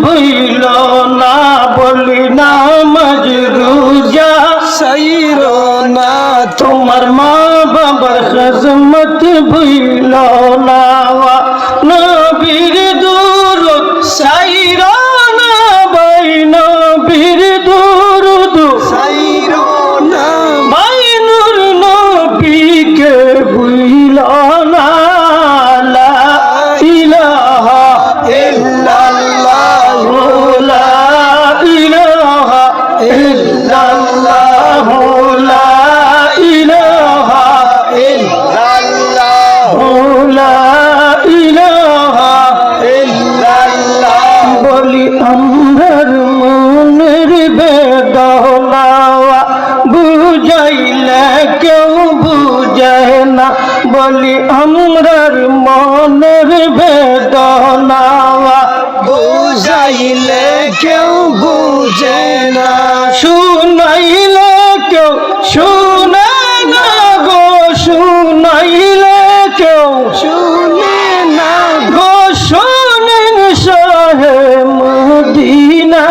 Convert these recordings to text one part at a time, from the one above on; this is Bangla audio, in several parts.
ভুইল না, বলি নামাজ রোজা সাইরো না, তোমার মা বাবার খিদমত ভুইল না, নবীর দুরূদ সাইরো না ভাই, নবীর দুরূদ সাইরো না, ভাই নূর নবীকে ভুইল না। লা ইলাহা ইল্লাল্লাহ, লা ইলাহা ইল্লাল্লাহ, লা ইলাহা ইল্লাল্লাহ, লা ইলাহা ইল্লাল্লাহ। বলি আমরার মনের বেদনা বুঝাইলে কেউ বুঝে না, বলি আমরার মনের বেদনা বুঝাইলে কেউ বুঝে না, শুনাইলে কেউ শুনে না গো, শুনাইলে কেউ শুনে না গো, শোনেন শাহে মদিনা।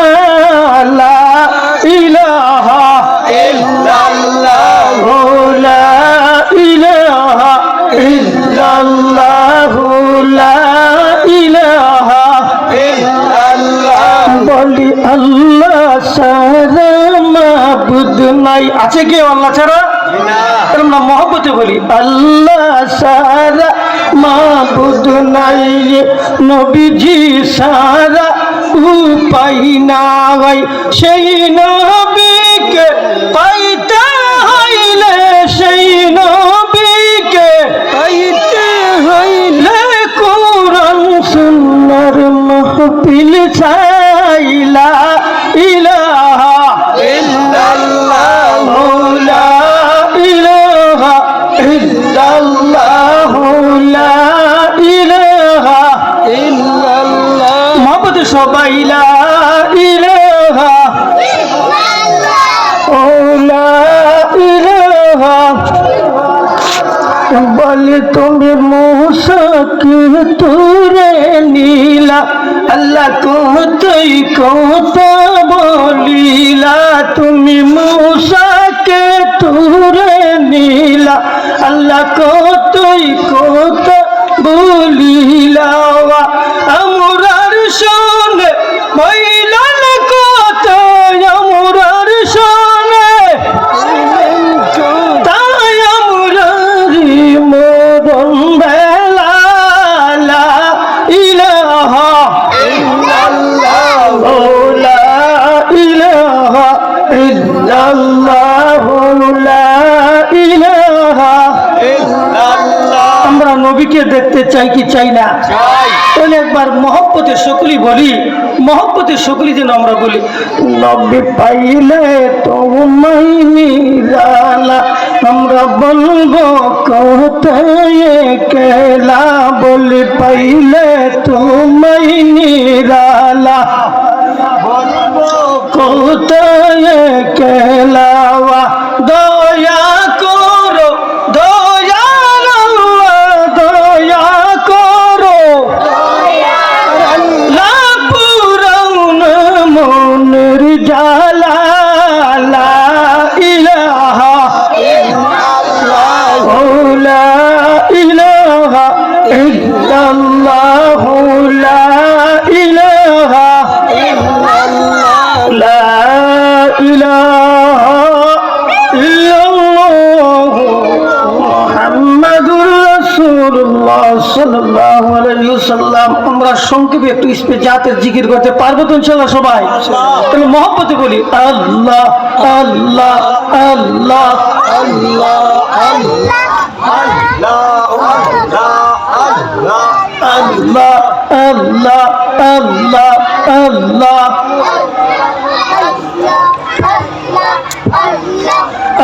লা ইলাহা ইল্লাল্লাহ, লা ইলাহা ইল্লাল্লাহ, লা ইলাহা ইল্লাল্লাহ। বলি আল্লাহ ছাড়া মাবুদ নাই, আছে কেউ আল্লাহ ছাড়া? আমরা মহব্বতে বলি আল্লাহ ছাড়া মাবুদ নাই, নবীজি ছাড়া উপায় নাই, সেই নবীকে পাইতে হইলে, সেই নবীকে পাইতে হইলে কোরআন সুন্নাহর মাহফিল চাইলা। ইলাহা ইল্লাল্লাহ, লা ইলাহা ইল্লাল্লাহ, লা ইলাহা ইল্লাল্লাহ। মহব্বতে সবাই লা ইলাহা লা ইলাহা। বলে তুমি মূসাকে তুলে নীলা, আল্লাহ কতই কথা বলিলা, তুমি মূসাকে তুলে নীলা, আল্লাহ কতই কথা বলিলা, আমরার শোনে বইলেন কথা, আমরার শোনে তাই আমরারি মরণ বেলা। লা ইলাহা ইল্লাল্লাহ, লা ইলাহা ইল্লাল্লাহ, লা ইলাহা। ইল্লাল্লাহ। আমরা নবীকে দেখতে চাই কি চাই না? চাই। তাহলে একবার মহব্বতের সকলই বলি, মহব্বতের সকলই যেন আমরা বলি, নবী পাইলে তোমায় নিরালা, আমরা বলবো কোথায় কেলা, বলি পাইলে তোমায় নিরালা, বলবো কোথায় কেলাওয়া, দয়া করো দয়ার আল্লাহ, দয়া করো লা পুরাউন মনের জালা। লা ইলাহা ইল্লাল্লাহ, লা ইলাহা ইল্লাল্লাহ, লা ইলাহা ইল্লাল্লাহ। লা ইলাহা ইল্লাল্লাহ, মুহাম্মাদুর রাসূলুল্লাহ সাল্লাল্লাহু আলাইহি ওয়াসাল্লাম। আমরা সংক্ষেপে একটু জাতের জিকির করতে পারবো তো ইনশাআল্লাহ সবাই? তাহলে মহব্বতে বলি আল্লাহ আল্লাহ আল্লাহ আল্লাহ, আল্লাহ, আল্লাহ, আল্লাহ, আল্লাহ, আল্লাহ আল্লাহ আল্লাহ আল্লাহ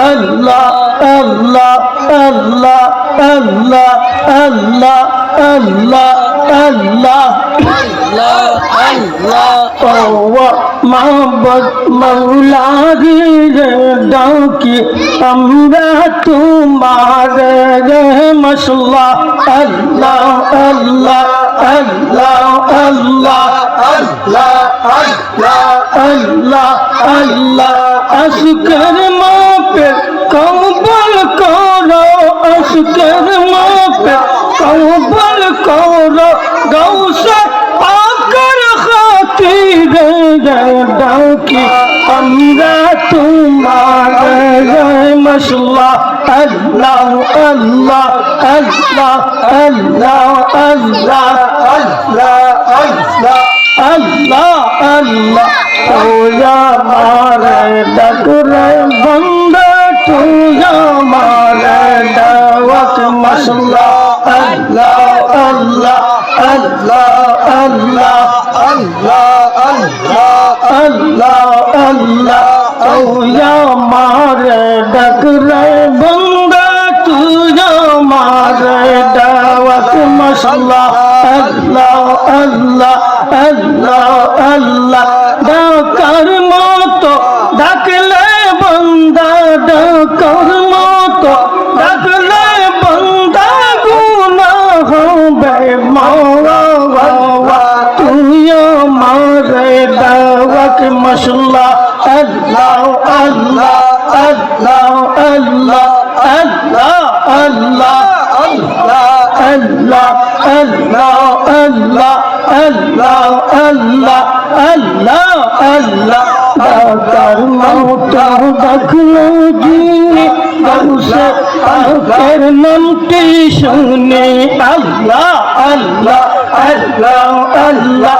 আল্লাহ আল্লাহ আল্লাহ আল্লাহ আল্লাহ আল্লাহ আল্লাহ মাহবুব মৌলারি রে ডাকি আমরা তোমার রে মশলা আল্লাহ আল্লাহ আল্লাহ আল্লাহ আল্লাহ আল্লাহ আশকের মাপে কবুল করো আশকের মাপে কবুল করো গৌসে পাকর খাতিরে ডাকি আমরা তোমার মশলা আল্লাহ আল্লাহ আল্লাহ আল্লাহ আল্লাহ আল্লাহ আল্লাহ ওয়া মারে ডাকরে বন্দা তুয়া মারে দাওয়াত মশলা আল্লাহ আল্লাহ আল্লাহ আল্লাহ আল্লাহ আল্লাহ ওয়া মারে ডাকরে বন্দা তুয়া মারে দাওয়াত মশলা আল্লাহ আল্লাহ আল্লাহ আল্লাহ ডাকার মতো ডাকলে বন্দা ডাকার মতো ডাকলে বন্দা গুনাহ হবে মাওয়া তুই আমারে দাওয়াত মশলা আল্লাহ আল্লাহ আল্লাহ আল্লাহ আল্লাহ আল্লাহ আল্লাহ আল্লাহ আল্লাহ আল্লাহ আল্লাহ আল্লাহ আল্লাহ ডাকার মতো ডাকলো যিনি গৌসে পাকের নামটি শুনে আল্লাহ আল্লাহ আল্লাহ আল্লাহ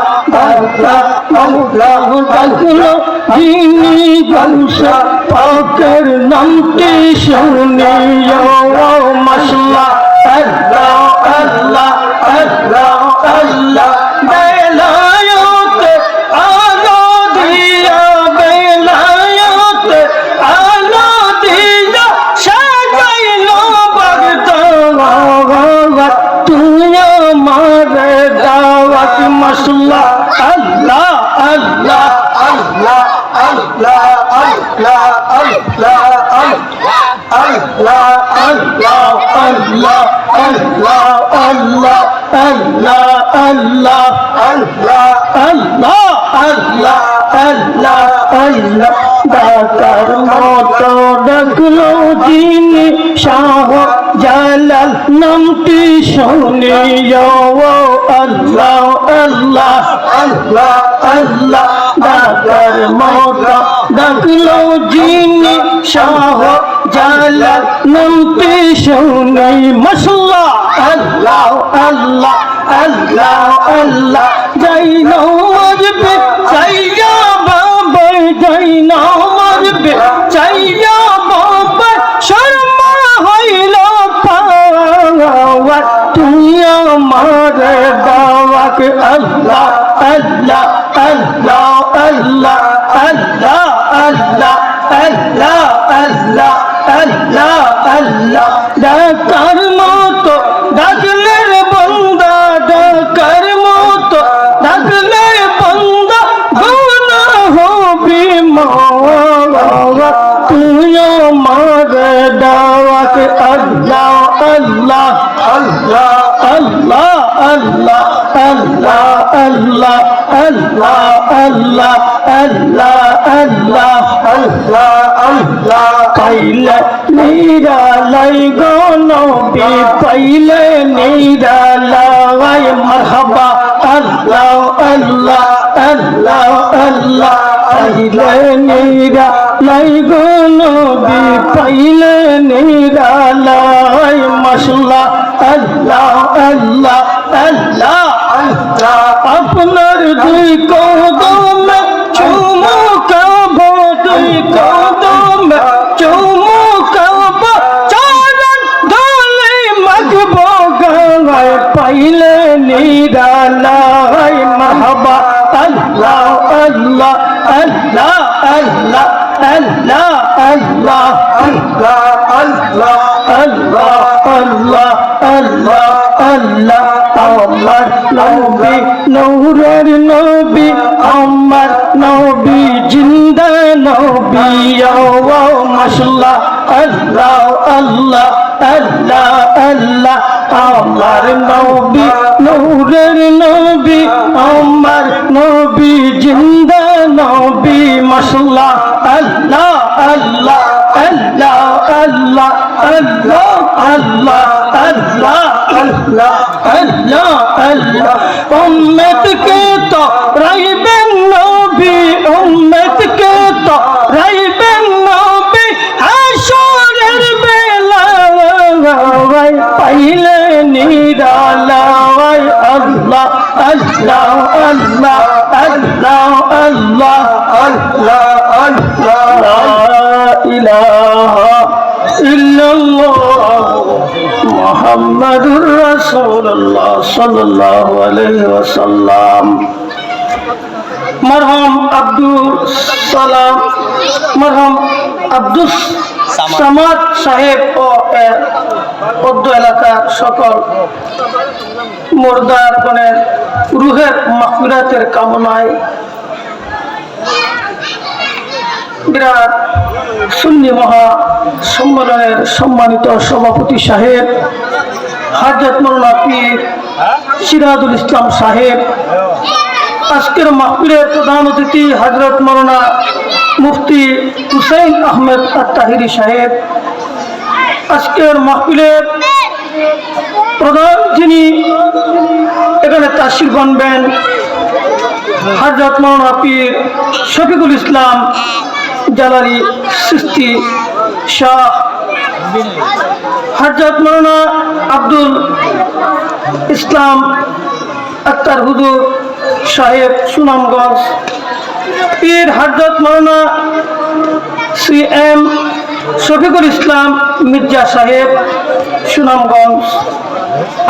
ডাকলো যিনি গৌসে পাকের নামটি শুনে মশলা আল্লাহ আল্লাহ আল্লাহ আল্লাহ বেলায়েতে আলো দিয়া বেলায়েতে আলো দিয়া সাজাইলো বাগদাওয়াত তুই আমারে দাওয়াত মশলা আল্লাহ আল্লাহ আল্লাহ আল্লাহ আল্লাহ আল্লাহ আল্লাহ আল্লাহ আল্লাহ আল্লাহ আল্লাহ আল্লাহ আল্লাহ আল্লাহ আল্লাহ আল্লাহ আল্লাহ আল্লাহ ডাকার মতো ডাকলো যিনি শাহ জালাল নামটি শুনে আল্লাহ আল্লাহ আল্লাহ আল্লাহ ডাকার মতো ডাকলো যিনি শাহ জালাল নামটি শুনে মশলা আল্লাহ আল্লাহ আল্লাহ আল্লাহ যাই নজবে চাইয়া বাবা যাই নজবে চাইয়া বাবা শর্মা হইল পাওয়া তুই আমার দাওয়াত আল্লাহ আল্লাহ আল্লাহ আল্লাহ আল্লাহ আল্লাহ আল্লাহ আল্লাহ আল্লাহ আল্লাহ ডাকার মতো ডাকলে বন্দা ডাকার মতো ডাকলে বন্দা গুনাহ হবে মাওয়া তুই আমার দাওয়াত আল্লাহ আল্লাহ আল্লাহ আল্লাহ আল্লাহ আল্লাহ আল্লাহ আল্লাহ আল্লাহ আল্লাহ আল্লাহ আল্লাহ আল্লাহ পাইলে নিরালাই গো নবী পাইলে নিরালাই মারহাবা আল্লাহ আল্লাহ আল্লাহ আল্লাহ পাইলে নিরালাই গো নবী পাইলে নিরালাই মশলা আল্লাহ আল্লাহ আল্লাহ আল্লাহ আপনার দুই কদমে চুমুকাবো দুই কদমে চুমুকাবো চরণ ধুলি মাখবো গায়ে পাইলে নিরালাই মারহাবা আল্লাহ আল্লাহ আল্লাহ আল্লাহ আল্লাহ আল্লাহ আল্লাহ আল্লাহ আল্লাহ আমার নবী নূরের নবী আমার নবী জিন্দা নবী ও মাশাআল্লাহ আল্লাহ আল্লাহ আল্লাহ আল্লাহ আমার নবী নূরের নবী আমার নবী জিন্দা নবী মাশাআল্লাহ আল্লাহ আল্লাহ আল্লাহ আল্লাহ আল্লাহ আল্লাহ আল্লাহ আল্লাহ আল্লাহ আল্লাহ উম্মত কে তো রাইবেন নবী উম্মত কে তো রাইবেন নবী হাসরের বেলা পাইলে নিরালায় আল্লাহ আল্লাহ আল্লাহ আল্লাহ আল্লাহ আল্লাহ আল্লাহ লা ইলাহা ইল্লাল্লাহ মুহাম্মাদুর রাসূলুল্লাহ সাল্লাল্লাহু আলাইহি ওয়াসাল্লাম। মরহুম আব্দুস সামাদ সাহেব ও পদ্ম এলাকার সকল মুর্দার গণের রুহের মাগফিরাতের কামনায় বিরাট সুন্নি মহা সম্মেলনের সম্মানিত সভাপতি সাহেব হযরত মাওলানা পীর সিরাজুল ইসলাম সাহেব, আজকের মাহফিলের প্রধান অতিথি হযরত মাওলানা মুফতি হুসাইন আহমেদ আত-তাহিরি সাহেব, আজকের মাহফিলের প্রধান যিনি এখানে তাশরিফ আনবেন হযরত মাওলানা পীর শফিকুল ইসলাম জালালি চিশতি শাহ, হযরত মাওলানা আব্দুল ইসলাম আক্তার হুজুর সাহেব সুনামগঞ্জ, পীর হযরত মাওলানা শ্রী এম শফিকুল ইসলাম মির্জা সাহেব সুনামগঞ্জ।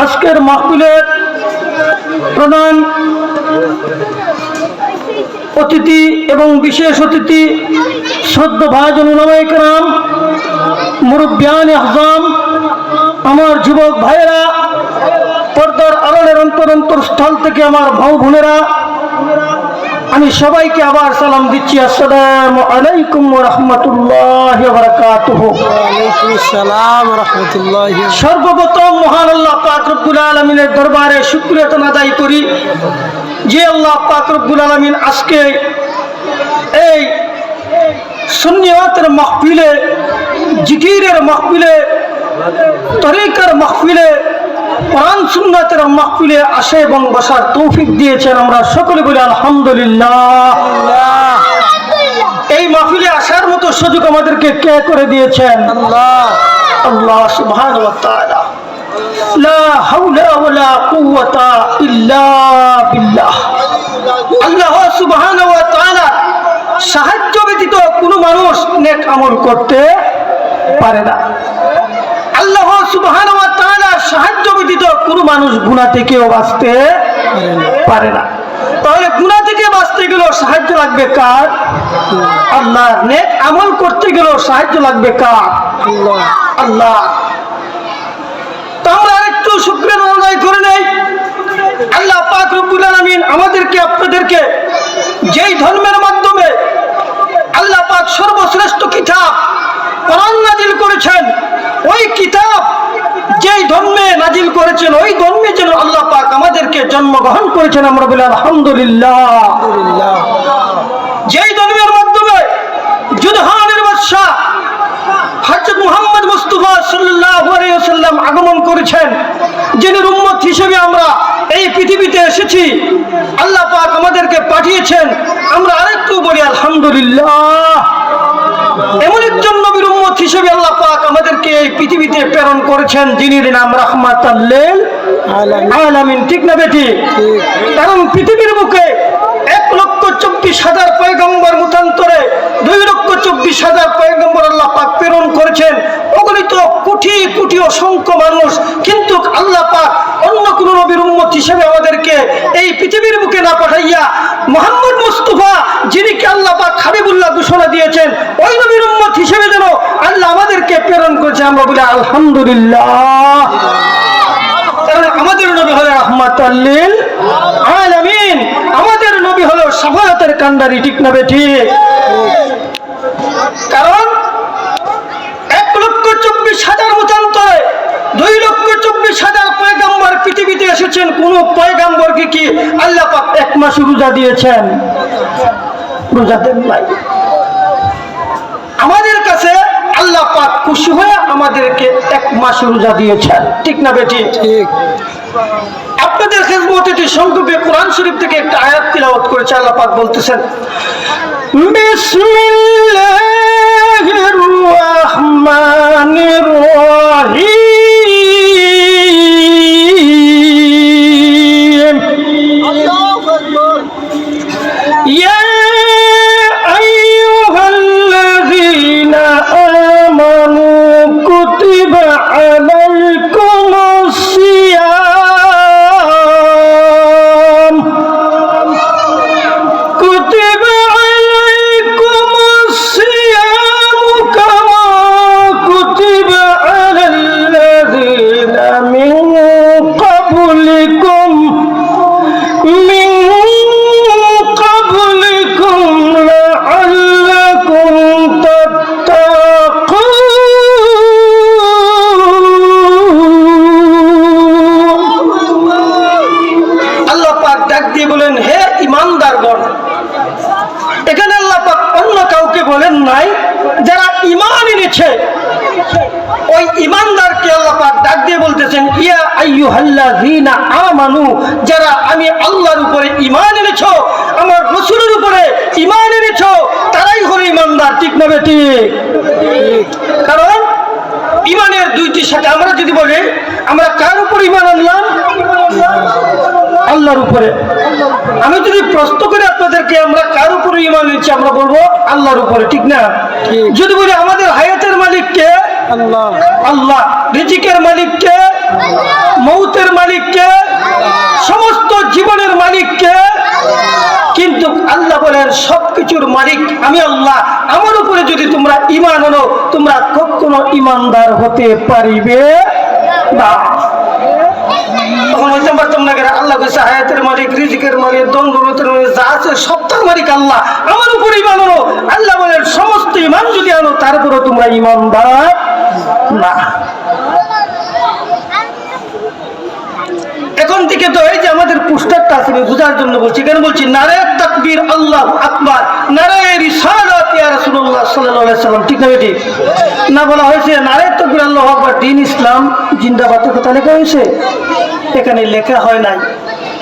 আজকের মাহফিলের প্রধান অতিথি এবং বিশেষ অতিথি শ্রদ্ধা ভাজন উলামায়ে কেরাম, মুরব্বিয়ান আযম, আমার যুবক ভাইয়েরা, পর্দার আড়ালের অন্তরস্থল থেকে আমার ভাই বোনেরা, আমি সবাইকে আবার সালাম দিচ্ছি। আসসালামু আলাইকুম ওয়া রাহমাতুল্লাহি ওয়া বারাকাতুহু। ওয়া আলাইকুম আসসালাম ওয়া রাহমাতুল্লাহি। সর্বপ্রথম মহান আল্লাহ পাক রব্বুল আলামিনের দরবারে শুকরিয়া আদায় করি যে আল্লাহ পাক রব্বুল আলামিন আজকে এই সুন্নিয়াতের মাহফিলে, জিকিরের মাহফিলে, তরিকার মাহফিলে, কোরআন সুন্নাতের মাহফিলে আসে এবং বসার তৌফিক দিয়েছেন। আমরা সকলে বলি আলহামদুলিল্লাহ। এই মাহফিলে আসার মতো সুযোগ আমাদেরকে কে করে দিয়েছেন? আল্লাহ। আল্লাহ সুবহানাহু ওয়া তাআলা। লা হাওলা ওয়ালা কুওয়াতা ইল্লা বিল্লাহ। আল্লাহ সুবহানাহু ওয়া তাআলা সাহায্য ব্যতীত কোনো মানুষ নেক আমল করতে পারে না। আল্লাহ সুবহানাহু ওয়া তাআলা সাহায্য ব্যতীত কোনো মানুষ গুনাহ থেকেও বাঁচতে পারে না। তাহলে গুনাহ থেকে বাঁচতে গেলেও সাহায্য লাগবে কার? আল্লাহ। নেক আমল করতে গেলেও সাহায্য লাগবে কার? আল্লাহ। তো আমরা আরেকটু শুকরিয়া আদায় করে নেই। আল্লাহ পাক রব্বুল আলামিন আমাদেরকে আপনাদেরকে যেই ধর্মের মাধ্যমে আল্লাহ পাক সর্বশ্রেষ্ঠ কিতাব কোরআন নাজিল করেছেন, ওই কিতাব যেই ধর্মে নাজিল করেছেন ওই ধর্মে যেন আল্লাহ পাক আমাদেরকে জন্মগ্রহণ করেছেন, আমরা বলি আলহামদুলিল্লাহ। যেই ধর্মের মাধ্যমে জুদহানের বাদশা হযরত মুহাম্মদ মুস্তাফা সাল্লাল্লাহু আলাইহি ওয়াসাল্লাম আগমন করেছেন, যিনি উম্মত হিসেবে আমরা এই পৃথিবীতে এসেছি, আল্লাহ পাক আমাদেরকে পাঠিয়েছেন, আমরা আরেকটু বলি আলহামদুলিল্লাহ। এমন একজন নবীর উম্মত হিসেবে আল্লাহ পাক আমাদেরকে এই পৃথিবীতে প্রেরণ করেছেন, যিনি নাম রাহমাতাল লিল আলামিন। ঠিক না বেটি? কারণ পৃথিবীর বুকে 1,24,000 পয়গম্বর মুতান্তরে 2,24,000 পয়গম্বর আল্লাহ পাক প্রেরণ করেছেন, অগণিত কোটি কোটি অসংখ্য মানুষ, কিন্তু আল্লাহ পাক অন্য কোন নবীর উম্মত হিসেবে আমাদেরকে এই পৃথিবীর বুকে না পাঠাইয়া মুহাম্মদ মুস্তাফা, যিনিকে আল্লাহ পাক হাবিবুল্লাহ ঘোষণা দিয়েছেন, ওই নবীর উম্মত হিসেবে যেন আল্লাহ আমাদেরকে প্রেরণ করেছে, আমরা বলি আলহামদুলিল্লাহ। কারণ আমাদের নবী হলো রাহমাতাল লিল আলামিন, আমাদের নবী হলো শাফাআতের কান্ডারি, ঠিক না বেঠিক? কারণ 1,24,000 মতান্তরে 2,24,000 পয়গাম্বর পৃথিবীতে এসেছেন, কোন পয়গাম্বরকে কি আল্লাহ পাক 1 মাস রোজা দিয়েছেন? রোজা দেন নাই। আমাদের কাছে আল্লাহ পাক খুশি হয়ে আমাদেরকে 1 মাস রোজা দিয়েছেন, ঠিক না বেঠিক? ঠিক। আপনাদের খেদমতে সংক্ষেপে কোরআন শরীফ থেকে একটা আয়াত তিলাওয়াত করেছে। আল্লাহ পাক বলতেছেন, বিসমিল্লাহির রহমানির রহিম, আল্লাহু আকবার। ইয়া আইয়ুহাল্লাযীনা আমানু কুতিবা আলাইকুমুস সিয়াম, কুতিবা আলাইকুমুস সিয়াম কামা কুতিবা আলাল্লাযীনা মিন ক্বাবলিকুম লাআল্লাকুম তাত্তাকুন। আল্লাহ পাক ডাক দিয়ে বলেন, হে ঈমানদারগণ। এখানে আল্লাহ পাক অন্য কাউকে বলেন নাই, যারা ঈমান এনেছে ওই ঈমানদারকে আল্লাহ পাক ডাক দিয়ে বলতেছেন, ইয়া আইয়ুহাল্লাযীনা আমানু, যারা আমি আল্লাহর উপরে ঈমান এনেছো, আমার রাসূলের উপরে ঈমান এনেছো, তারাই হলো ঈমানদার, ঠিক না বেঠিক? কারণ ঈমানের 2টি শাখা। আমরা যদি বলি আমরা কার উপর ঈমান আনলাম? আল্লাহর উপরে। আমি যদি প্রশ্ন করি আপনাদেরকে আমরা কার উপরে ঈমান এনেছি, আমরা বলবো আল্লাহর উপরে, ঠিক না? যদি বলি আমাদের হায়াতের মালিক কে? আল্লাহ। আল্লাহ। রিজিকের মালিক কে? মৌতের মালিক কে? সমস্ত জীবনের মালিক কে? কিন্তু আল্লাহ বলেন সবকিছুর মালিক আমি আল্লাহ, আমার উপরে যদি তোমরা ঈমান আনো তোমরা কখনো ঈমানদার হতে পারিবে না। তখন বলতে পারতাম না, আল্লাহ কইছে হায়াতের মালিক, রিজিকের মালিক, দণ্ডনতের মালিক, যা আছে সবটার মালিক আল্লাহ, আমার উপরে ঈমান আনো। আল্লাহ বলেন সমস্ত ঈমান যদি আনো তারপরে তোমরা ঈমানদার না। এখন থেকে তো এই যে আমাদের পোস্টারটা আছে বোঝার জন্য বলছি, কেন বলছি নারে তাকবীর আল্লাহু আকবার, নারে রিসালাত ইয়া রাসূলুল্লাহ সাল্লাল্লাহু আলাইহি সাল্লাম, ঠিক না বেঠিক? না বলা হয়েছে নারে তাকবীর আল্লাহু আকবার, দ্বীন ইসলাম জিন্দাবাদের কথা লেখা হয়েছে? এখানে লেখা হয় নাই।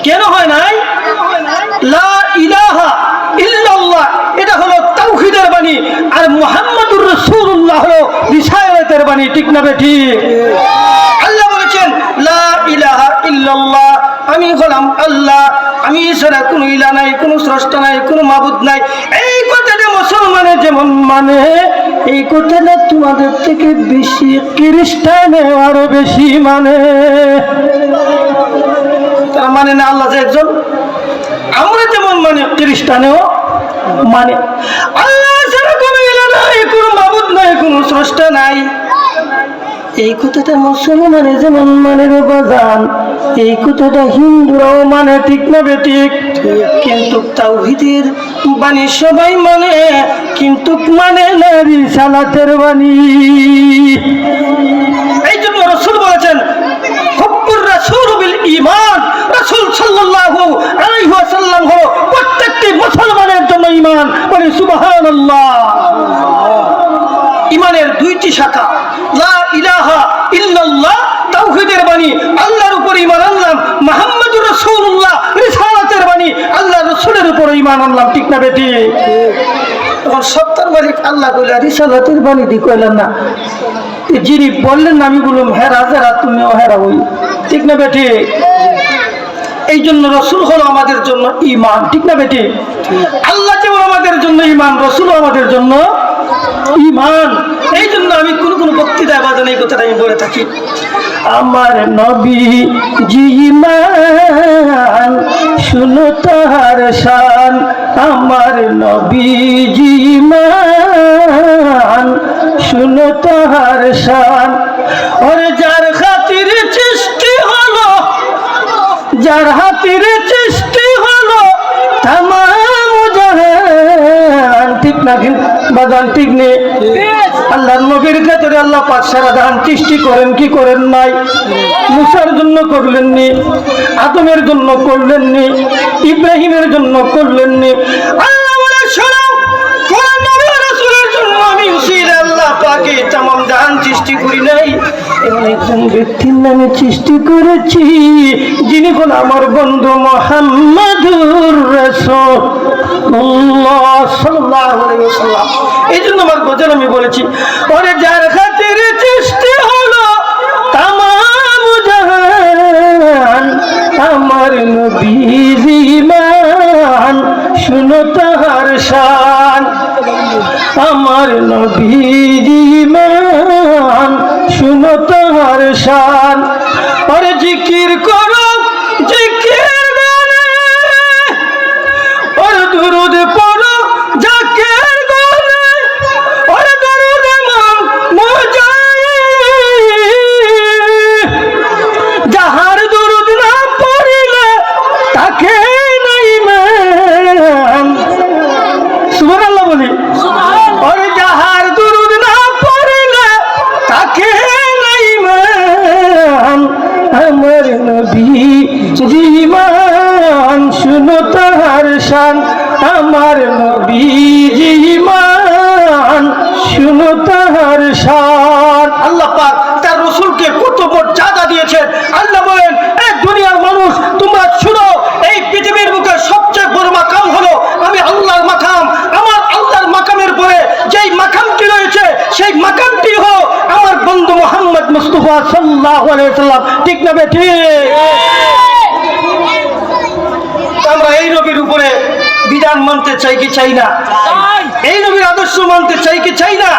কেন হয় নাই? লা ইলাহা ইল্লাল্লাহ এটা হলো তাওহীদের বাণী, আর মুহাম্মাদুর রাসূলুল্লাহ হলো রিসালাতের বাণী, ঠিক না বেঠিক? আল্লাহ বলেছেন লা ইলাহা ইল্লাল্লাহ, আমি হলাম আল্লাহ, আমি ছাড়া কোনো ইলাহ নাই, কোনো স্রষ্টা নাই, কোনো মাবুদ নাই। এই কথাটা মুসলমানের যেমন মানে, এই কথাটা তোমাদের থেকে বেশি খ্রিস্টানে আরো বেশি মানে। তারা মানে না আল্লাহ যে একজন। আমরা যেমন মানে খ্রিস্টানেও মানে আল্লাহ ছাড়া কোনো ইলাহ নাই, কোনো মাবুদ নাই, কোনো স্রষ্টা নাই। এই কথাটা মুসলমানে যেমন মানে রে বাজান, এই কথাটা হিন্দুরাও মানে, ঠিক না বেঠিক? কিন্তু তাওহীদের বাণী সবাই মানে, কিন্তু মানে না রিসালাতের বাণী। এই জন্য রাসূল বলেছেন হুব্বুর রাসূল বিল ঈমান, রাসূল সাল্লাল্লাহু আলাইহি ওয়াসাল্লাম হলো প্রত্যেকটি মুসলমানের জন্য ঈমান। বলি সুবহানাল্লাহ। ঈমানের 2টি শাখা, লা ইলাহা ইল্লাল্লাহ তাওহীদের বাণী, আল্লাহর উপর ঈমান আনলাম, মুহাম্মাদুর রাসূলুল্লাহ রিসালাতের বাণী, আল্লাহর রাসূলের উপর ঈমান আনলাম, ঠিক না বেঠিক? তখন সত্তার মালিক আল্লাহ কইলা রিসালাতের বাণী দি কইলেন না, যিনি বললেন না আমি বললাম হেরা যারা তুমিও হেরা হই, ঠিক না বেঠিক? এই জন্য রাসূল হলো আমাদের জন্য ঈমান, ঠিক না বেঠিক? আল্লাহ যেমন আমাদের জন্য ঈমান, রাসূলও আমাদের জন্য ঈমান। এই জন্য আমি কোন বক্তৃতায় বাজানো এই কথাটা আমি বলে থাকি, আমার নবী জি ঈমান শুনো তাহার শান, আমার নবী জি ঈমান শুনো তাহার শান। ওরে যার খাতির সৃষ্টি হলো যার হাতের সৃষ্টি হলো তামাম জাহান। ঠিক না বাজান? ঠিক নেই? আল্লাহর নবীর ক্ষেত্রে আল্লাহ পাক সারা জাহান সৃষ্টি করেন কি করেন নাই? মুসার জন্য করলেননি, আদমের জন্য করলেননি, ইব্রাহিমের জন্য করলেননি। আল্লাহ বলে শোনো, কোন নবী রাসূলের জন্য আমি উসিলা আল্লাহ পাকে তামাম জাহান সৃষ্টি করি নাই। এমন একজন ব্যক্তির নামে সৃষ্টি করেছি যিনি হল আমার বন্ধু মুহাম্মাদুর রাসূলুল্লাহ সাল্লাল্লাহু আলাইহি ওয়াসাল্লাম। এই জন্য আমার গজল আমি বলেছি, ওরে যার খাতিরে সৃষ্টি হলো তামাম জাহান, আমার নবীজি মান শুনো তাহার শান, আমার নবীজি মান শুনো তাহার শান। ওরে জিকির করো জিকির গানে, ওরে দুরুদ পড়ো জাকের গানে, ওরে দরুদ ইমাম মুজাহিদ, যাহার দরুদ না পড়িলে তাকে নাই মান। সুবহানাল্লাহ বলি। ওরে যাহার দরুদ না পড়িলে তাকে নাই মান, আমার নবী জীমান শুনো তাহার শান, আমার নবী জীমান শুনো তাহার শান। আল্লাহ পাক তার রাসূলকে কত মর্যাদা দিয়েছেন। আল্লাহ বলেন, এই দুনিয়ার মানুষ তোমরা শুনো, এই পৃথিবীর বুকে সবচেয়ে বড় মাকাম হলো আমি আল্লাহর মাকাম। আমার আল্লাহর মাকামের পরে যেই মাকামটি রয়েছে সেই মাকামটি হলো আমার বন্ধু মুহাম্মদ মুস্তাফা সাল্লাল্লাহু আলাইহি ওয়াসাল্লাম। ঠিক না বেঠিক? আমরা এই নবীর উপরে বিধান মানতে চাই কি চাই না? এই নবীর আদর্শ মানতে চাই কি চাই না?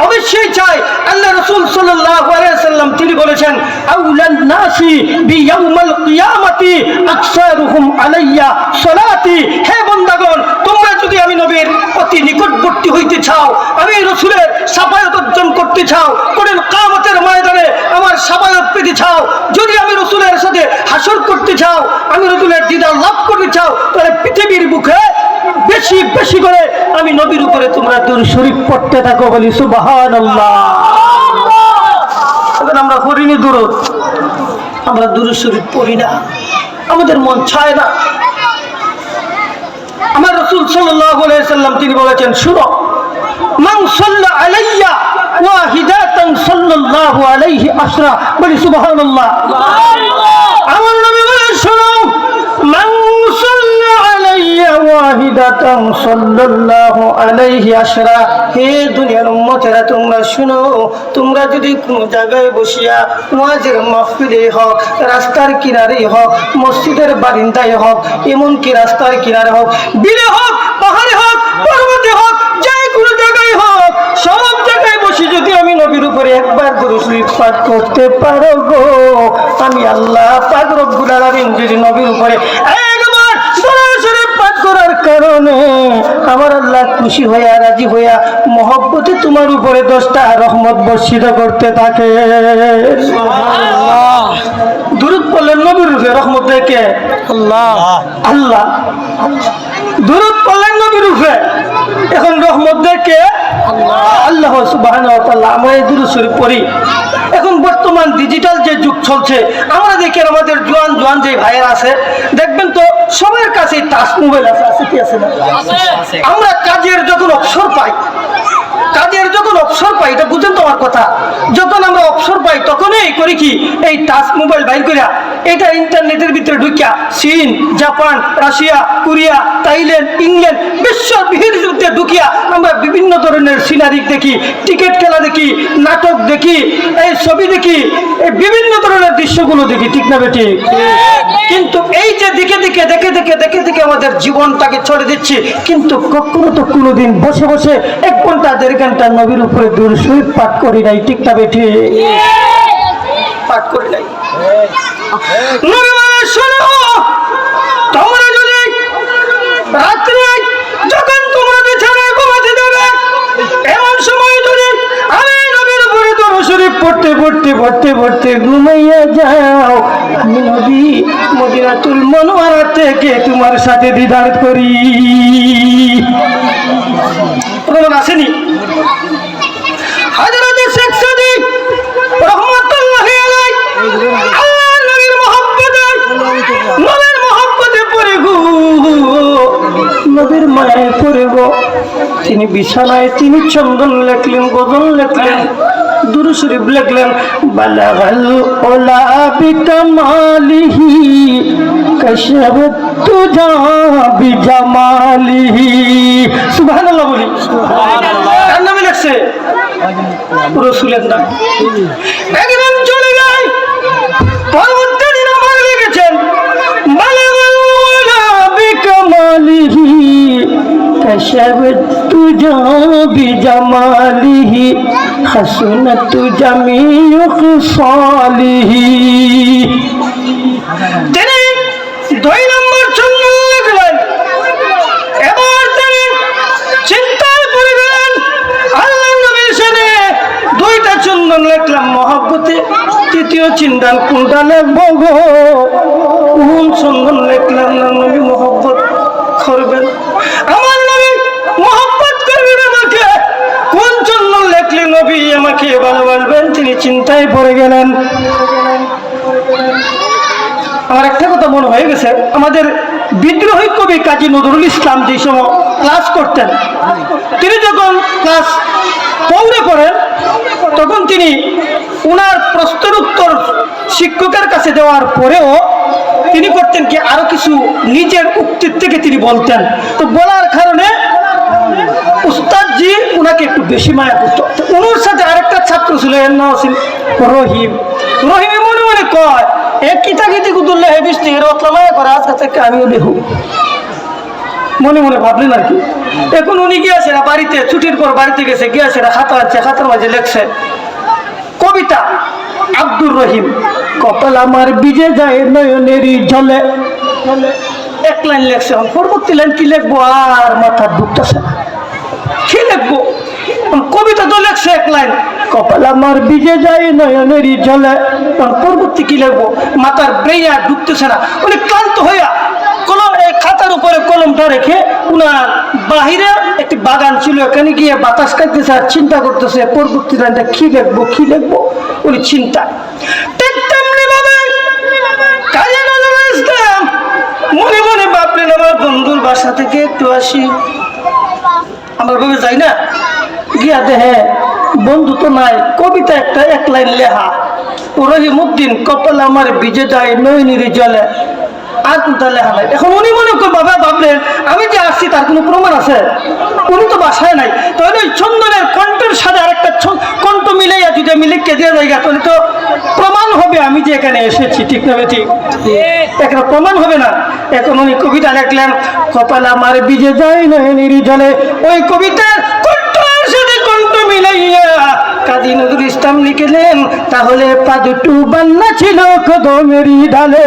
অবশ্যই চাই। আল্লাহ রাসূল সাল্লাল্লাহু আলাইহি ওয়াসাল্লাম তিনি বলেছেন, আউলান নাসি বিয়াউমাল কিয়ামতি আকসারুহুম আলাইয়া সালাতি। হে বান্দাগণ, তোমরা যদি আমি নবীর অতি নিকটবর্তী হইতে চাও, আমি রাসূলের শাফায়াত অর্জন করতে চাও, কোন কিয়ামতের ময়দানে আমার শাফায়াত পেতে চাও, যদি আমি রাসূলের সাথে হাসর করতে চাও, আমি রাসূলের দিদার লাভ করতে চাও, তাহলে পৃথিবীর বুকে বেশি বেশি করে আমি নবীর উপরে তোমরা দুরূদ শরীফ পড়তে থাকো। বলি সুবহানাল্লাহ। এখন আমরা পড়িনি দুরূদ, আমরা দুরূদ শরীফ পড়ি না, আমাদের মন চায় না। আমার রাসূল সাল্লাল্লাহু আলাইহি ওয়াসাল্লাম তিনি বলেছেন, শুনো, মান সাল্লা আলাইয়া ওয়াহিদাতান সাল্লাল্লাহু আলাইহি আশরা। বলি সুবহানাল্লাহ। আমার নবী বলেন, শুনো, মান সাল্লা আলাইয়া ওয়াহিদাতান সাল্লাল্লাহু আলাইহি আশরা। হে দুনিয়ার উম্মতেরা, তোমরা শুনো, তোমরা যদি কোনো জায়গায় বসিয়া ওয়াজের মাহফিলে হোক, রাস্তার কিনারে হোক, মসজিদের বারিন্দায় হোক, এমনকি রাস্তার কিনারে হোক, বিলে হোক, পাহাড়ে হোক, পর্বতে হোক, যে কোনো জায়গায় হোক, সব জায়গায় বসে যদি আমি নবীর উপরে একবার দুরূদ শরীফ পাঠ করতে পারো গো, আমি আল্লাহ পাক রব্বুল আলামিন যদি নবীর উপরে একবার দুরূদ শরীফ পাঠ করার কারণে আমার আল্লাহ খুশি হইয়া রাজি হইয়া মহব্বতে তোমার উপরে 10টা রহমত বর্ষিত করতে থাকে। সুবহানাল্লাহ। দুরূদ পড়লেন নবীর উপরে, রহমত দেয় কে? আল্লাহ। আল্লাহ। দুরূদ পড়লেন নবীর উপরে, এখন রহমত দেয় কে? আল্লাহ সুবহানাহু ওয়া তাআলা। আমরা এই দুরূদ শরীফ পড়ি। এখন বর্তমান ডিজিটাল যে যুগ চলছে, আমরা দেখি আমাদের জোয়ান জোয়ান যে ভাইয়েরা আছে, দেখবেন তো সবার কাছে টাচ মোবাইল আছে। আছে কি আছে না? আমরা কাজের যখন অবসর পাই, এটা বুঝেন তো আমার কথা, যখন আমরা অবসর পাই তখনই করি কি, এই টাচ মোবাইল বাইর করিয়া এটা ইন্টারনেটের ভিতরে ঢুকিয়া চীন, Japan, Russia, Korea, Thailand, England, বিশ্বের ভিতরে ঢুকিয়া আমরা বিভিন্ন ধরনের সিনারি দেখি, টিকিট খেলা দেখি, নাটক দেখি, এই ছবি দেখি, এই বিভিন্ন ধরনের দৃশ্যগুলো দেখি। ঠিক না বেটি? কিন্তু এই যে দেখে দেখে আমাদের জীবনটাকে ছড়ে দিচ্ছি, কিন্তু কখনো তো কোনোদিন বসে বসে 1 ঘন্টা 1.5 ঘন্টা নবীর উপরে দুরূদ শরীফ পাঠ করি নাই। ঠিক না বেটি? পাঠ করি নাই। নবী বলেন, শোনো, তোমরা যদি রাত্রে যখন তোমরা বিছানায় ঘুমাতে যাবে, এমন সময় যদি আমি নবীর উপরে দুরূদ শরীফ পড়তে পড়তে পড়তে পড়তে ঘুমাইয়া যাও, আমি নবী মদিনাতুল মুনাওয়ারা থেকে তোমার সাথে দিদার করি। প্রমাণ আসেনি? হযরত শেখ সাদিক রহমাতুল্লাহি আলাইহি আল্লাহর নবীর মহব্বতে পড়ে গো, নবীর মায়ায় পড়ে গো, তিনি বিছানায় তিনি চন্দন লেখলেন, গজল লেখলেন, দুরূদ শরীফ লেখলেন। বালাগাল ওলা বিকামালিহি কাশাফাত তুজা বিজামালিহি। সুবহানাল্লাহ বলি। কার নামে লেখছে? রাসূলের নাম। একদিন চলে যায়, পরবর্তী দিন আবার লিখেছেন বালাগাল ওলা বিকামালিহি কাশাফাত তুজা বিজামালিহি হাসনাত জামিউ খিসালিহি। তিনি 2 নম্বর চন্দন লিখলেন। এবার তিনি চিন্তায় পড়ে গেলেন, আল্লাহর নবীর সাথে 2টা চন্দন লিখলাম মহব্বতে, তৃতীয় চিন্তা কোনটা লিখবো গো? কোন চন্দন লিখলাম না নবী মহব্বত করবেন, আমার নবী মহব্বত করবেন আমাকে, কোন চন্দন লেখলে নবী আমাকে ভালোবাসবেন? তিনি চিন্তায় পড়ে গেলেন। আমার একটা কথা মনে হয়ে গেছে, আমাদের বিদ্রোহী কবি কাজী নজরুল ইসলাম যে সময় ক্লাস করতেন, তিনি যখন ক্লাস 4 পড়েন তখন তিনি উনার প্রশ্নের উত্তর শিক্ষকের কাছে দেওয়ার পরেও তিনি করতেন কি আরো কিছু নিজের উক্তির থেকে তিনি বলতেন। তো বলার কারণে উস্তাদজি উনাকে একটু বেশি মায়া করতো। উনার সাথে আরেকটা ছাত্র ছিল, এর নাম ছিল রহিম। রহিমে মনে মনে কয় এক কিতাকিতি কুতুল্লাহ বৃষ্টি রতলা মায়া করে, আজকে থেকে আমিও দেখু। মনে মনে ভাবলেন আর কি। এখন উনি গিয়েছে না বাড়িতে, ছুটির পর বাড়িতে গেছে, গিয়েছে না খাতা আছে, খাতার মাঝে লেখছে কবিতা আব্দুর রহিম। কপাল আমার ভিজে যায় নয়নেরই জলে, 1 লাইন লেখছে। পরবর্তী লাইন কি লিখবো আর মাথার ঢুকতেছে না, কি লিখবো? কবিতা তো লেখছে 1 লাইন, কপাল আমার ভিজে যায় নয়নেরই জলে, পরবর্তী কি লিখবো মাথার ব্রেইনে আর ঢুকতেছে না। উনি ক্লান্ত হইয়া কলম খাতার উপরে কলমটা রেখে উনার বাহিরে একটি বাগান ছিল, এখানে গিয়ে বাতাস কাটতেছে আর চিন্তা করতেছে পরবর্তী লাইনটা কি লিখবো কি লিখবো। উনি চিন্তা ঠিক তেমনি ভাবে কাজী নজরুল ইসলাম মনে মনে ভাবলেন আমার বন্ধুর বাসা থেকে একটু আসি। আমার ভাবে যাই না, গিয়া দেহে বন্ধু তো নাই, কবিতা একটা 1 লাইন লেখা, রহিমউদ্দিন কপাল আমার ভিজে যায় নয়নের জলে, আর কোনটা লেখা নাই। এখন উনি মনে করে বাবা ভাবলেন আমি যে আসছি তার কোনো প্রমাণ আছে? উনি তো বাসায় নাই, তাহলে ওই চন্দনের কণ্ঠের সাথে আরেকটা কণ্ঠ মিলাইয়া যদি আমি লিখে দিয়ে যাই তাহলে তো প্রমাণ হবে আমি যে এখানে এসেছি, ঠিক না ঠিক? একটা প্রমাণ হবে না। এখন উনি কবিতা লিখলেন কপাল আমার ভিজে যায় নয়নের জলে। ওই কবিতার কণ্ঠের সাথে কণ্ঠ মিলাইয়া কাজী নজরুল ইসলাম লিখলেন তাহলে পা দুটো বান্না ছিল কদমেরই ডালে।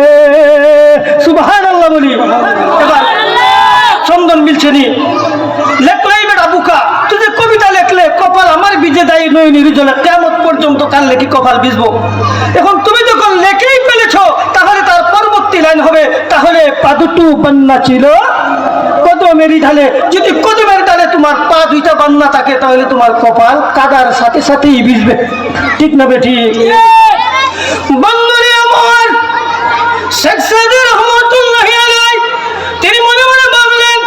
সুবহানাল্লাহ বলি। এবার চন্দন মিলছে নি, লেখলাই বেটা বুকা, তুই যে কবিতা লেখলে কপাল আমার ভিজে যায় নয়নের জলে, কিয়ামত পর্যন্ত কাল লেখি কপাল ভিজবো। এখন তুমি যখন লেখেই ফেলেছ তাহলে তার পরবর্তী লাইন হবে তাহলে পা দুটো বান্না ছিল কদমেরই ঢালে। যদি কদমের ডালে তোমার পা 2টা বান্না থাকে তাহলে তোমার কপাল কাদার সাথে সাথেই ভিজবে, ঠিক না বেটি? বন্ধুরে আমার শেখ সাদিক রহমাতুল্লাহি আলাইহি তিনি মনে মনে ভাবলেন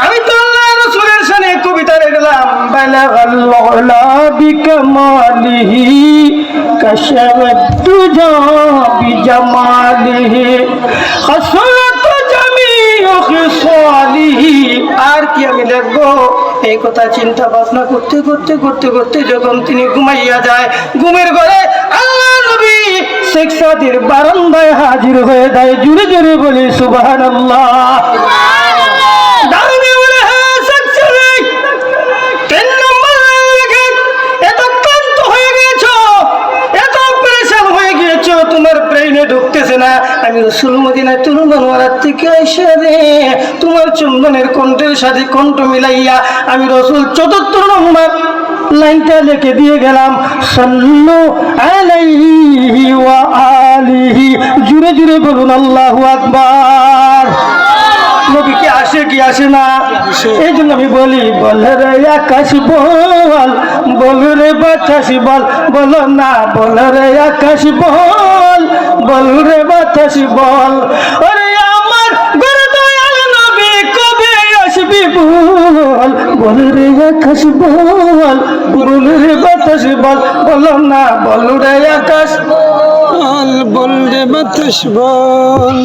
আমি তো আল্লাহর রাসূলের শানে কবিতা লিখলাম, বালাগাল উলা বিকামালিহি কাশাফাত তুজা বিজামালিহি হাসনাত জামিউ খিসালিহি। আর কি আমি লিখবো? এই কথা চিন্তা ভাবনা করতে করতে করতে করতে যখন তিনি ঘুমাইয়া যায়, ঘুমের ঘরে আল্লাহ নবী শেখ সাদির বারান্দায় হাজির হয়ে যায়। জুড়ে জুড়ে বলি সুবহানাল্লাহ। দারুণে বলে হ্যাঁ শেখ সাদিক 3 নম্বর লাইন লিখে এত ক্লান্ত হয়ে গিয়েছো, এত পরেশান হয়ে গিয়েছো, তোমার ব্রেইনে ঢুকতেছে না আমি রাসূল মদিনাতুল মুনাওয়ারার থেকে এসে রে তোমার চন্দনের কণ্ঠের সাথে কণ্ঠ মিলাইয়া আমি রাসূল 74 নম্বর লাইনটা লিখে দিয়ে গেলাম, সাল্লু আলাইহি ওয়া আলিহি। জুড়ে জুড়ে বলুন আল্লাহু আকবার। নবী কি আসে কি আসে না? এই জন্য আমি বলি, বল রে আকাশ বল, বল রে বাতাস বল, বলো না বল রে আকাশ বল, বল রে বাতাস বল। ওরে আমার গুরু দয়াল নবী কবে আসবি বল, বল রে আকাশ বল, বল রে বাতাস বল, বলো না বল রে আকাশ বল, বল রে বাতাস বল।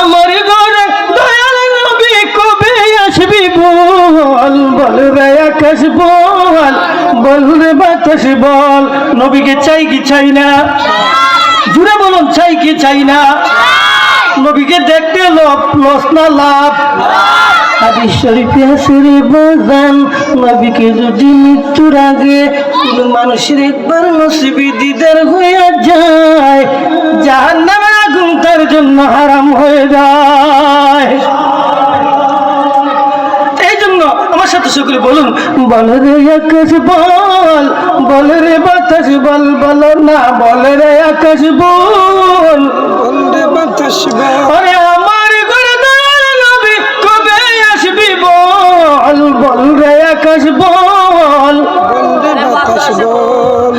আমার ঘরে দয়াল নবী কবে আসবি বল, বল রে আকাশ বল, বল রে বাতাস বল। নবীকে চাই কি চাই না? জুড়ে বলুন, চাই কি চাই না? নবীকে দেখতে লোক লস না লাভ? হাদিস শরীফে আছে রে বাজান, নবীকে যদি মৃত্যুর আগে কোন মানুষের একবার নসিবে দিদার হয়ে যায়, জাহান্নামের আগুন তার জন্য হারাম হয়ে যায়। এই জন্য আমার সাথে সকলে বলুন, বল রে আকাশ বল, বল রে বাতাস বল, বলো না বল রে আকাশ বল, বল রে বাতাস বল। ওরে আমার ঘরে দয়াল নবী কবে আসবি বল, বল রে আকাশ বল, বল রে বাতাস বল।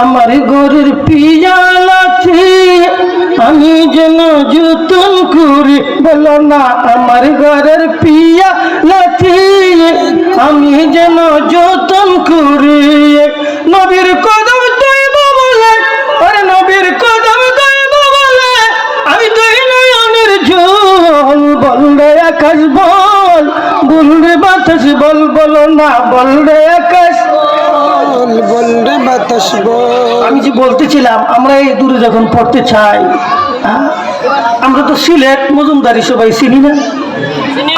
আমার ঘরের পিয়ালাছি আমি যেন যতন করি, বলো না আমার ঘরের পিয়ালাছি আমি যেন যতন করি। নবীর কদম দইব বলে, আরে নবীর কদম দইব বলে আমি দই নয়নের জল, বল রে আকাশ বল, বল রে বাতাস বল, বলো না বল রে আকাশ। বল, বল রে বাতাস বল। আমি যে বলতেছিলাম, আমরা এই দূরে যখন পড়তে চাই, আমরা তো সিলেট মজুমদারি সবাই চিনি না?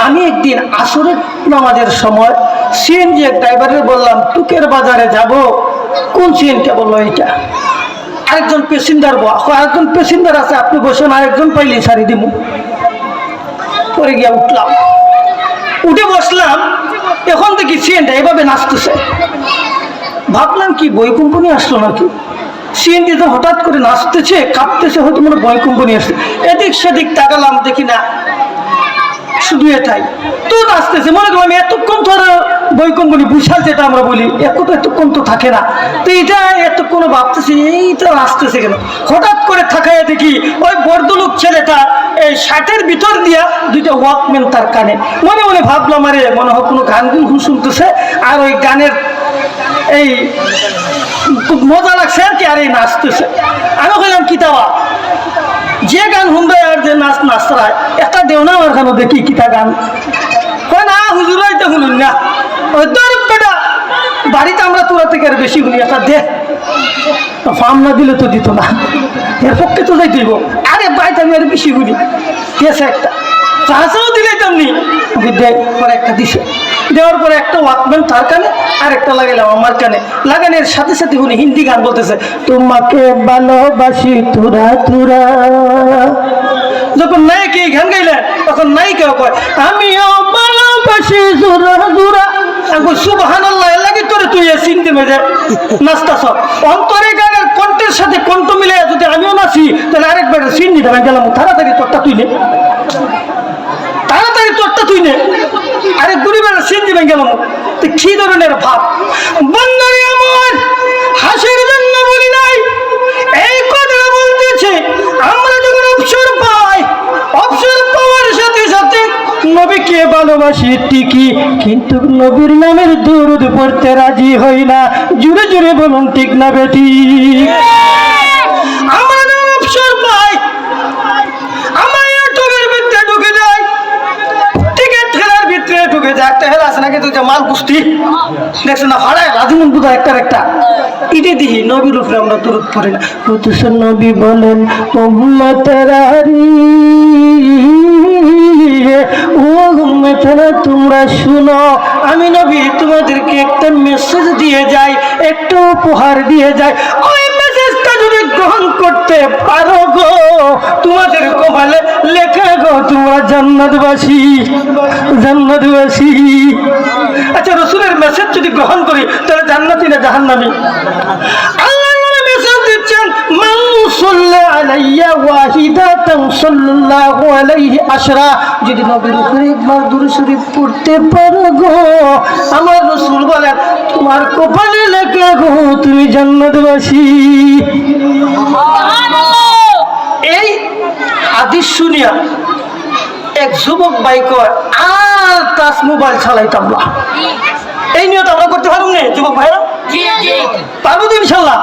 আমি একদিন আসরের নামাজের সময় সিএনজি এক ড্রাইভারের বললাম, টুকের বাজারে যাব, কোন সিএনটা? বললো এইটা। আরেকজন প্যাসেঞ্জার, আরেকজন প্যাসেঞ্জার আছে, আপনি বসেন, আরেকজন পাইলে সারি দিব। পরে গিয়া উঠলাম, উঠে বসলাম, এখন দেখি সিএনটা এভাবে নাচতেছে। ভাবলাম কি বই কোম্পানি আসলো নাকি? সিএনজি তো হঠাৎ করে নাচতেছে, কাঁপতেছে, হয়তো মনে বই কোম্পানি আসছে। এদিক সেদিক তাকালাম, দেখি না, শুধু এটাই তো নাচতেছে। মনে করলাম এতক্ষণ তো আর বই কোম্পানি বিশাল যেটা আমরা বলি, এতক্ষণ তো থাকে না, তো এটা এতক্ষণ ভাবতেছে এইটা নাচতেছে কেন? হঠাৎ করে থাকায় দেখি ওই বর্দলোক ছেলেটা এই শার্টের ভিতর দিয়া দুইটা ওয়াকম্যান তার কানে। মনে মনে ভাবলাম, আরে মনে হয় কোনো গান গুন শুনতেছে, আর ওই গানের এই খুব মজা লাগছে আর কি, আর এই নাচতেছে। আমি বললাম কিতাবা যে গান শুনবে আর যে নাচ নাচরায় একটা দেও না আমার গানও দেখি কিতা গান। হয় না হুজুরাই তো শুনুন না, ওই বেটা বাড়িতে আমরা তোরা থেকে আর বেশি শুনি, একটা দে। ফার্ম না দিলে তো দিত না, এর পক্ষে তো যাই দিব। আরে বাড়িতে আমি আর বেশি শুনি, দিয়েছে একটা চাষাও দিলে তেমনি দেয়। পরে একটা দিছে, দেওয়ার পরে একটা ওয়াকম্যান তার কানে আর একটা লাগাইলাম আমার কানে। লাগানোর সাথে সাথে উনি হিন্দি গান বলতেছে, তোমাকে ভালোবাসি তুরা তুরা। যখন নায়ক এই গান গাইলেন তখন নায়িকাও কয়, আমিও ভালোবাসি জোরা জোরা। সুবহানাল্লাহ, এর লাগে তোরে তুই চিনতে মেজে নাচতাছ। অন্তরে গানের কণ্ঠের সাথে কণ্ঠ মিলে যদি আমিও নাচি, তাহলে আরেকবার চিনি দেবেন গেলাম। তাড়াতাড়ি তোরটা তুই নে, তাড়াতাড়ি তোরটা তুই নে, আরে গরিবের সিন দিবেন গেলাম। তো কি ধরনের ভাব! বন্ধুরে আমার, হাসির জন্য বলি নাই, এই কথা বলতেছে। আমরা যখন অবসর পাই, অবসর পাওয়ার সাথে সাথে নবীকে ভালোবাসি ঠিকই, কিন্তু নবীর নামের দরুদ পড়তে রাজি হই না। জুড়ে জুড়ে বলুন ঠিক না বেটি? আমরা যখন অবসর পাই, আমরা ইউটিউবের ভিতরে ঢুকে যাই, টিকিট খেলার ভিতরে ঢুকে যায়। একটা হেলা আছে নাকি, তুই মাল কুস্তি দেখছো না, ভাড়ায় রাজমন বুধা একটা ইটে দিহি নবীর উপরে আমরা দরুদ পড়ি না। অথচ নবী বলেন, ও উম্মতেরা তোমরা শুনো, আমি নবী তোমাদেরকে একটা মেসেজ দিয়ে যাই, একটা উপহার দিয়ে যাই। ওই মেসেজটা যদি গ্রহণ করতে পারো গো, তোমাদের কপালে লেখা গো তোমরা জান্নাতবাসী, জান্নাতবাসী। আচ্ছা, রসুলের নবীর মেসেজ যদি গ্রহণ করি তাহলে জান্নাতি না জাহান্নামী? আল্লাহর নবী মেসেজ দিচ্ছেন, মান সাল্লা আলাইয়া ওয়াহিদাতান সাল্লাল্লাহু আলাইহি আশরা। যদি নবীর উপরে একবার দুরূদ শরীফ পড়তে পারো গো, আমার রাসূল বলেন তোমার কপালে লেখা গো তুমি জান্নাতবাসী। এই হাদিস শুনিয়া এক যুবক ভাই কয় আর টাচ মোবাইল চালাইতাম না। এই নিয়ত আমরা করতে পারুম না যুবক ভাইরা? পারবো তো ইনশাল্লাহ।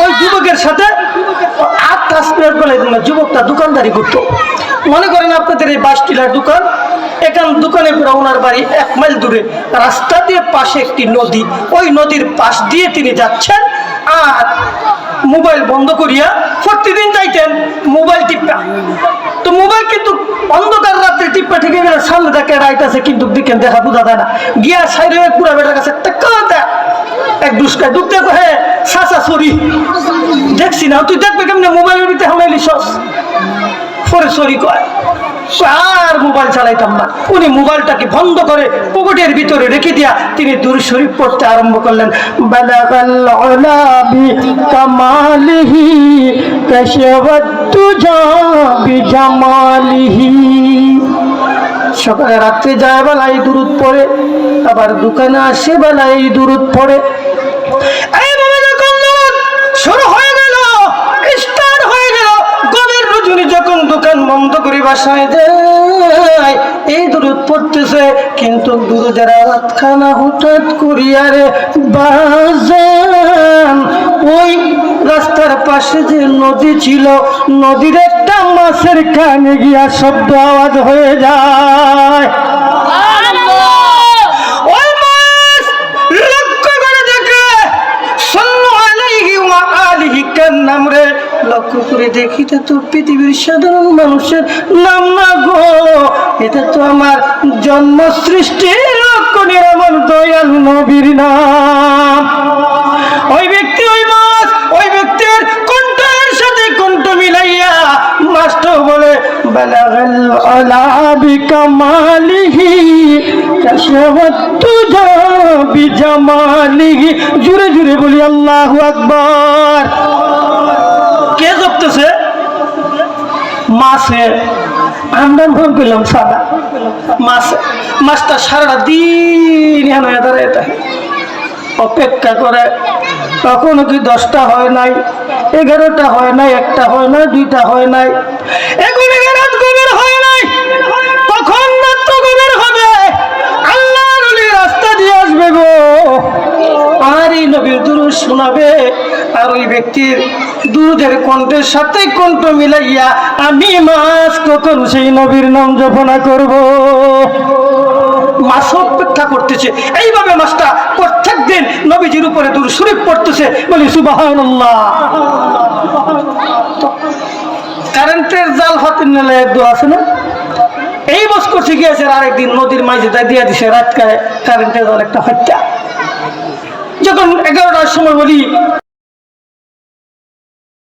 ওই যুবকের সাথে আর টাচ মোবাইল চালাইতাম না। যুবকটা দোকানদারি করতো। মনে করেন আপনাদের এই 22 টিলার দোকান, এখান দোকানে পুরো ওনার বাড়ি 1 মাইল দূরে, রাস্তা দিয়ে পাশে একটি নদী, ওই নদীর পাশ দিয়ে তিনি যাচ্ছেন আর মোবাইল বন্ধ করিয়া প্রতিদিন যাইতেন মোবাইল টিপা। তো মোবাইল কিন্তু অন্ধকার রাত্রে টিপা ঠিক আছে, সামনে দেখে রাইট আছে কিন্তু দিকেন দেখা বোঝা যায় না। গিয়া সাইডে পুরা বেটার কাছে এক দুষ্কা ঢুকতে হে সাসা সরি দেখছি না, তুই দেখবে কেমনে মোবাইলের ভিতরে হামাইলি সস পরে সরি কয়। আর মোবাইল চালাইতাম না। উনি মোবাইলটাকে বন্ধ করে পকেটের ভিতরে রেখে দিয়া তিনি দুরূদ শরীফ পড়তে আরম্ভ করলেন। বালাগাল উলা বিকামালিহি কাশাওয়াত তুজা বিজামালিহি। সকালে রাত্রে যায় বেলায় দুরূদ পড়ে, আবার দোকানে আসে বেলায় দুরূদ পড়ে। এইভাবে যখন শুরু হয়ে গেল, স্টার্ট হয়ে গেল, গভীর রজনী যখন দোকান বন্ধ করে বাসায় যায় এই দুরূদ পড়তেছে, কিন্তু দুরূদের আওয়াজখানা হঠাৎ করিয়া রে বাজান ওই রাস্তার পাশে যে নদী ছিল, নদীর একটা মাছের কানে গিয়া শব্দ আওয়াজ হয়ে যায়। ওই মাছ লক্ষ্য করে দেখে সাল্লু আলাইহি ওয়া আলিহি কার নাম রে, লক্ষ্য করে দেখিতে তো পৃথিবীর সাধারণ মানুষের নাম না গো, এটা তো আমার জন্ম সৃষ্টির লক্ষণের আমার দয়াল নবীর নাম। ওই ব্যক্তি ওই মাছ ওই ব্যক্তির কণ্ঠের সাথে কণ্ঠ মিলাইয়া মাস্টার বলে বালাগাল আলা বিকামালিহি কাশাওয়াত তুজা বিজামালিহি। জোরে জোরে বলি আল্লাহু আকবার। কে জপতেছে? মাছে। আমরা ফোন করলাম সাদা মাছে। মাছটা সারাটা দিন হেন দাঁড়ায় অপেক্ষা করে, কখনো কি 10টা হয় নাই, 11টা হয় নাই, 1টা হয় নাই, 2টা হয় নাই, এখন রাত গভীর হয় নাই, কখন রাত তো গভীর হবে, আল্লাহর ওলি রাস্তা দিয়ে আসবে গো, আর এই নবীর দুরূদ শোনাবে। আর ওই ব্যক্তির দুরূদের কণ্ঠের সাথে কণ্ঠ মিলাইয়া আমি মাছ কখন সেই নবীর নাম জপনা করব। মাছ অপেক্ষা করতেছে। এইভাবে মাছটা প্রত্যেক দিন নবীজির উপরে দুরূদ শরীফ পড়তেছে। বলি সুবহানাল্লাহ। কারেন্টের জাল হাতে নিলে এক দোয়া আছে না, এই বস করছে গিয়েছে আরেকদিন নদীর মাঝে দিয়ে দিছে রাত কারেন্টের জাল একটা হত্যা। যখন 11টার সময় বলি